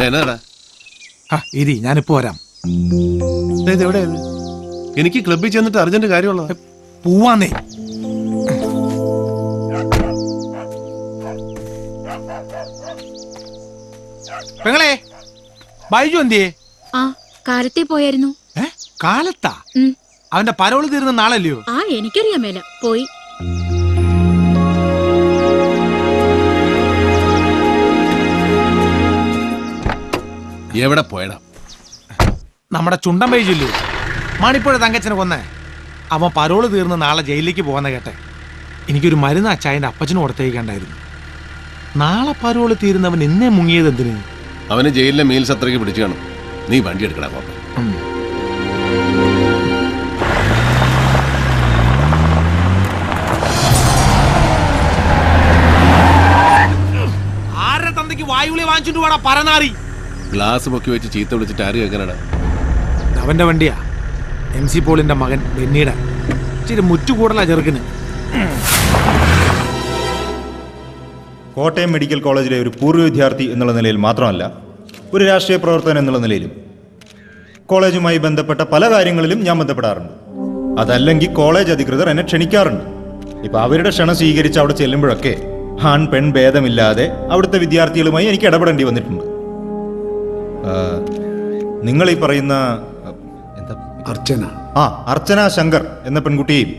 എന്നാടാ? ഇരി, ഞാനിപ്പോ വരാം. എവിടെ? എനിക്ക് ക്ലബ്ബിൽ ചെന്നിട്ട് അർജന്റ് കാര്യമുള്ള. പോവാന്നേ. പെങ്ങളെ, ബൈജു എന്തിയേ? ആ, കാലത്തെ പോയായിരുന്നു. കാലത്താ? അവന്റെ പരോള് തീർന്ന നാളല്ലയോ? ആ, എനിക്കറിയാൻ മേല. പോയി. എവിടെ പോയടാ? നമ്മുടെ ചുണ്ടൻ ബൈജുല്ലേ, മണിപ്പുഴ തങ്കച്ചനെ കൊന്നേ. അവൻ പരോള് തീർന്ന് നാളെ ജയിലിലേക്ക് പോകുന്ന കേട്ടെ. എനിക്കൊരു മരുന്ന് അച്ചായന്റെ അപ്പച്ചന് കൊടുത്തേക്കണ്ടായിരുന്നു. നാളെ പരോള് തീരുന്നവൻ ഇന്നേ മുങ്ങിയത് എന്തിന്? അവന് ജയിലിലെ മീൽസ് അത്രയ്ക്ക് പിടിച്ചു കാണും. നീ വണ്ടി എടുക്കടാ പോപ്പ. ആരുടെ തന്തയ്ക്ക് വായുവിളി വാങ്ങിച്ചിട്ട് വേടാ പരനാറി? ഗ്ലാസ് പൊക്കി വെച്ച് ചീത്ത വിളിച്ചിട്ട് ആര് കേൾക്കാനടാ? അവന്റെ വണ്ടിയാ, MC പോളിന്റെ മകൻ ബെന്നിയുടെ. ഇച്ചിരി മുറ്റുകൂടലാ ചെറുക്കിന്. കോട്ടയം മെഡിക്കൽ കോളേജിലെ ഒരു പൂർവ്വ വിദ്യാർത്ഥി എന്നുള്ള നിലയിൽ മാത്രമല്ല, ഒരു രാഷ്ട്രീയ പ്രവർത്തകൻ എന്നുള്ള നിലയിലും കോളേജുമായി ബന്ധപ്പെട്ട പല കാര്യങ്ങളിലും ഞാൻ ബന്ധപ്പെടാറുണ്ട്. അതല്ലെങ്കിൽ കോളേജ് അധികൃതർ എന്നെ ക്ഷണിക്കാറുണ്ട്. ഇപ്പം അവരുടെ ക്ഷണം സ്വീകരിച്ച് അവിടെ ചെല്ലുമ്പോഴൊക്കെ ആൺ പെൺ ഭേദമില്ലാതെ അവിടുത്തെ വിദ്യാർത്ഥികളുമായി എനിക്ക് ഇടപെടേണ്ടി വന്നിട്ടുണ്ട്. നിങ്ങൾ ഈ പറയുന്ന അർച്ചന ശങ്കർ എന്ന പെൺകുട്ടിയെയും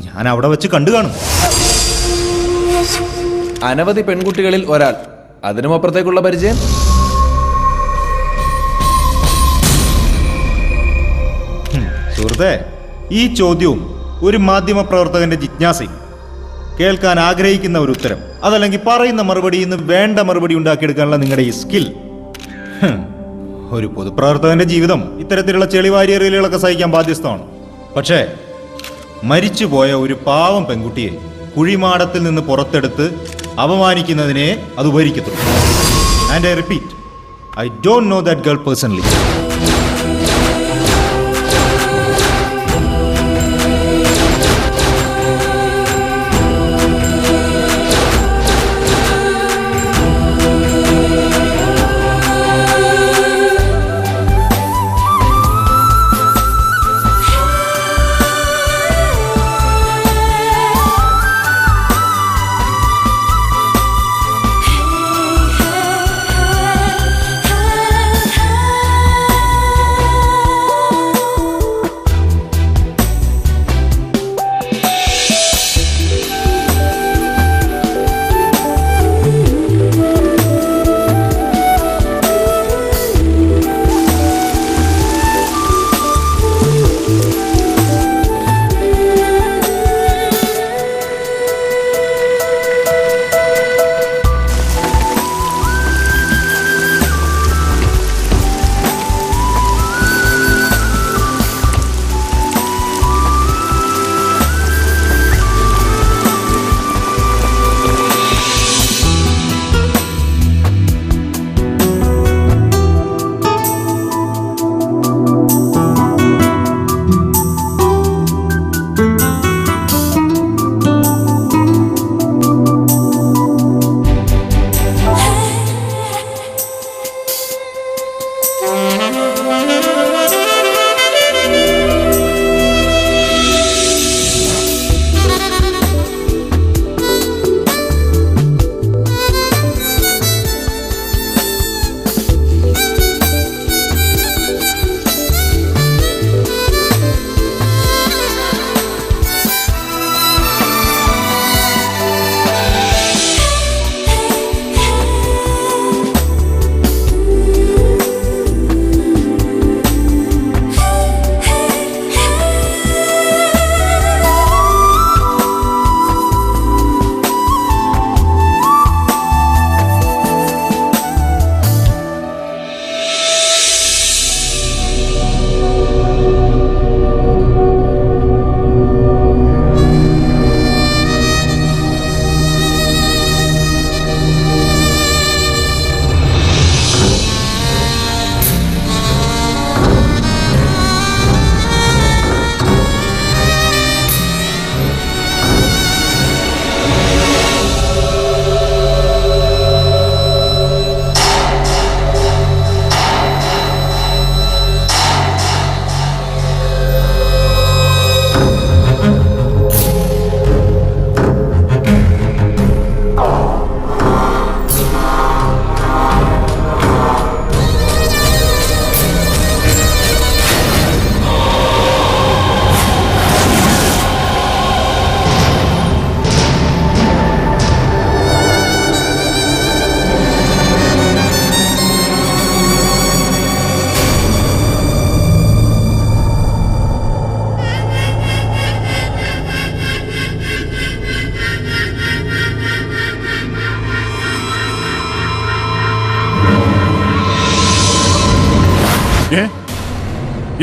ഞാൻ അവിടെ വെച്ച് കണ്ടു കാണും. അനവധി പെൺകുട്ടികളിൽ ഒരാൾ, അതിനും അപ്പുറത്തേക്കുള്ള പരിചയം? സുഹൃത്തെ, ഈ ചോദ്യവും ഒരു മാധ്യമ പ്രവർത്തകന്റെ ജിജ്ഞാസയും, കേൾക്കാൻ ആഗ്രഹിക്കുന്ന ഒരു ഉത്തരം, അതല്ലെങ്കിൽ പറയുന്ന മറുപടിയിൽ നിന്ന് വേണ്ട മറുപടി ഉണ്ടാക്കിയെടുക്കാനുള്ള നിങ്ങളുടെ ഈ സ്കിൽ, ഒരു പൊതുപ്രവർത്തകന്റെ ജീവിതം ഇത്തരത്തിലുള്ള ചെളിവാരിയറിയലുകളൊക്കെ സഹിക്കാൻ ബാധ്യസ്ഥമാണ്. പക്ഷേ മരിച്ചുപോയ ഒരു പാവം പെൺകുട്ടിയെ കുഴിമാടത്തിൽ നിന്ന് പുറത്തെടുത്ത് അപമാനിക്കുന്നതിനെ അത് ഉപകരിക്കത്തുള്ളൂ. And I repeat, I don't know that girl personally.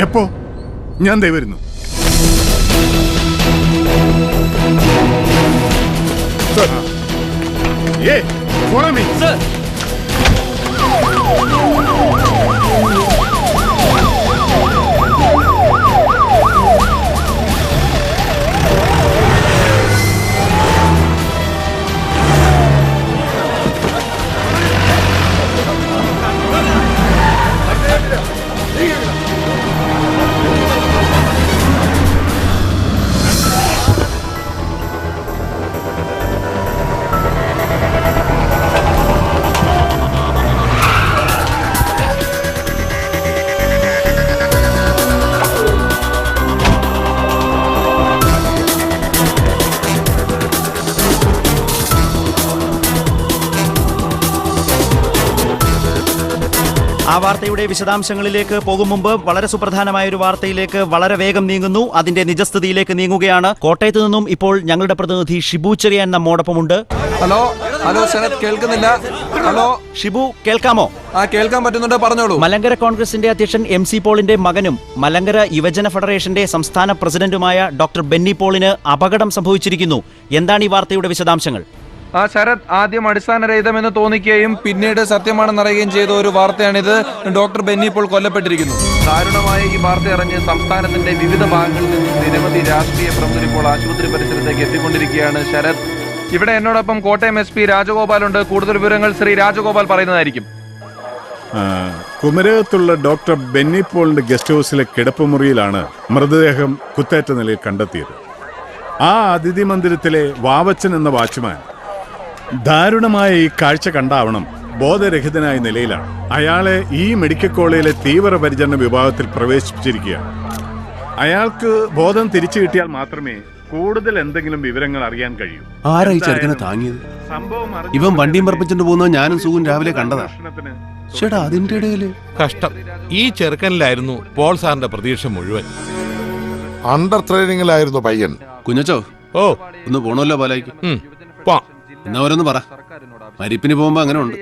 എപ്പോ? ഞാൻ ദേ വരുന്നു. ആ വാർത്തയുടെ വിശദാംശങ്ങളിലേക്ക് പോകും മുമ്പ് വളരെ സുപ്രധാനമായ ഒരു വാർത്തയിലേക്ക് വളരെ വേഗം നീങ്ങുന്നു. അതിന്റെ നിജസ്ഥിതിയിലേക്ക് നീങ്ങുകയാണ്. കോട്ടയത്ത് നിന്നും ഇപ്പോൾ ഞങ്ങളുടെ പ്രതിനിധി ഷിബു ചെറിയാൻ നമ്മോടൊപ്പമുണ്ട്. ഹലോ ഹലോ ശരത്, കേൾക്കുന്നില്ല? ഹലോ ഷിബു, കേൾക്കാമോ? കേൾക്കാൻ പറ്റുന്നുണ്ട്, പറഞ്ഞോളൂ. മലങ്കര കോൺഗ്രസിന്റെ അധ്യക്ഷൻ MC പോളിന്റെ മകനും മലങ്കര യുവജന ഫെഡറേഷന്റെ സംസ്ഥാന പ്രസിഡന്റുമായ ഡോക്ടർ ബെന്നി പോളിന് അപകടം സംഭവിച്ചിരിക്കുന്നു. എന്താണ് ഈ വാർത്തയുടെ വിശദാംശങ്ങൾ? ശരത്, ആദ്യം അടിസ്ഥാനരഹിതമെന്ന് തോന്നിക്കുകയും പിന്നീട് സത്യമാണെന്നറിയുകയും ചെയ്ത ഒരു വാർത്തയാണിത്. ഡോക്ടർ ബെന്നി പോൾ കൊല്ലപ്പെട്ടിരിക്കുന്നു. ദാരുണമായ ഈ വാർത്ത അറിഞ്ഞ് സംസ്ഥാനത്തിന്റെ വിവിധ ഭാഗങ്ങളിൽ നിന്നും നിരവധി രാഷ്ട്രീയ പ്രമുഖർ ഇപ്പോൾ ആശുപത്രി പരിസരത്തേക്ക് എത്തിക്കൊണ്ടിരിക്കുകയാണ്. ശരത്, ഇവിടെ എന്നോടൊപ്പം കോട്ടയം SP രാജഗോപാലുണ്ട്. കൂടുതൽ വിവരങ്ങൾ ശ്രീ രാജഗോപാൽ പറയുന്നതായിരിക്കും. കുമരകത്തുള്ള ഡോക്ടർ ബെന്നി പോളിന്റെ ഗസ്റ്റ് ഹൗസിലെ കിടപ്പുമുറിയിലാണ് മൃതദേഹം കുത്തേറ്റ നിലയിൽ കണ്ടെത്തിയത്. ആ അതിഥി മന്ദിരത്തിലെ വാവച്ചൻ എന്ന വാച്ച്മാൻ ദാരുണമായ ഈ കാഴ്ച കണ്ടാവണം ബോധരഹിതനായ നിലയിലാണ്. അയാളെ ഈ മെഡിക്കൽ കോളേജിലെ തീവ്രപരിചരണ വിഭാഗത്തിൽ പ്രവേശിപ്പിച്ചിരിക്കുകയാണ്. അയാൾക്ക് ബോധം തിരിച്ചു കിട്ടിയാൽ മാത്രമേ കൂടുതൽ എന്തെങ്കിലും വിവരങ്ങൾ അറിയാൻ കഴിയൂ. ആരാ ഈ ചെറുക്കനെ താങ്ങിയത്? ഇവൻ വണ്ടിയും പറപ്പിച്ചിട്ട് പോകുന്നത് ഞാനും സുഖം രാവിലെ കണ്ടതാ. ചേട്ടാ, അതിന്റെ ഇടയില് കഷ്ടം. ഈ ചെറുക്കനിലായിരുന്നു പോൾ സാറിന്റെ പ്രതീക്ഷ മുഴുവൻ. അണ്ടർ ട്രെയിനിങ്ങിലായിരുന്നു പയ്യൻ. കുഞ്ഞച്ചോ, ഓ ഒന്ന് പോണല്ലോ പാലായിക്ക്. എന്നാ ഓരോന്ന് പറ. മരിപ്പിന് പോകുമ്പോ അങ്ങനെ ഉണ്ട്.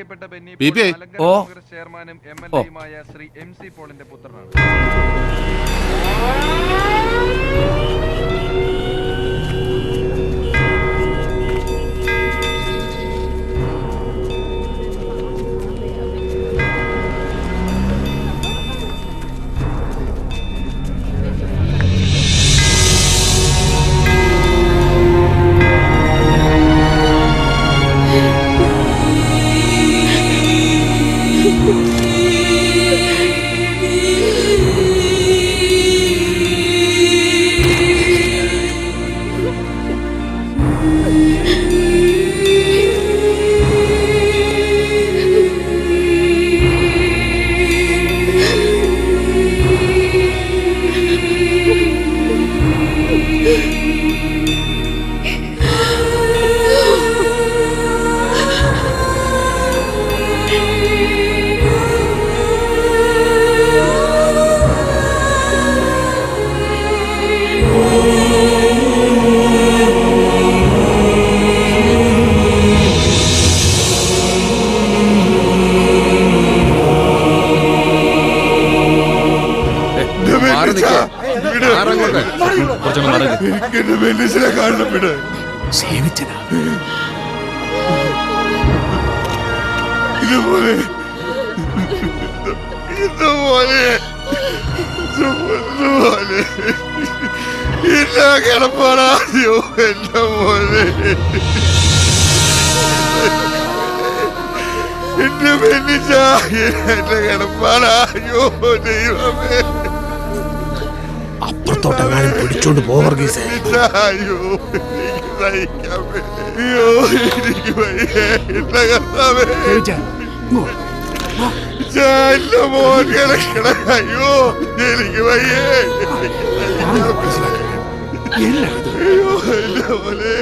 ഓ ശ്രീ MC പോളിന്റെ പുത്രനാണ്. അപ്പുറത്തോട്ടെങ്ങാനും പിടിച്ചോണ്ട് പോവർഗീസേ. എനിക്ക്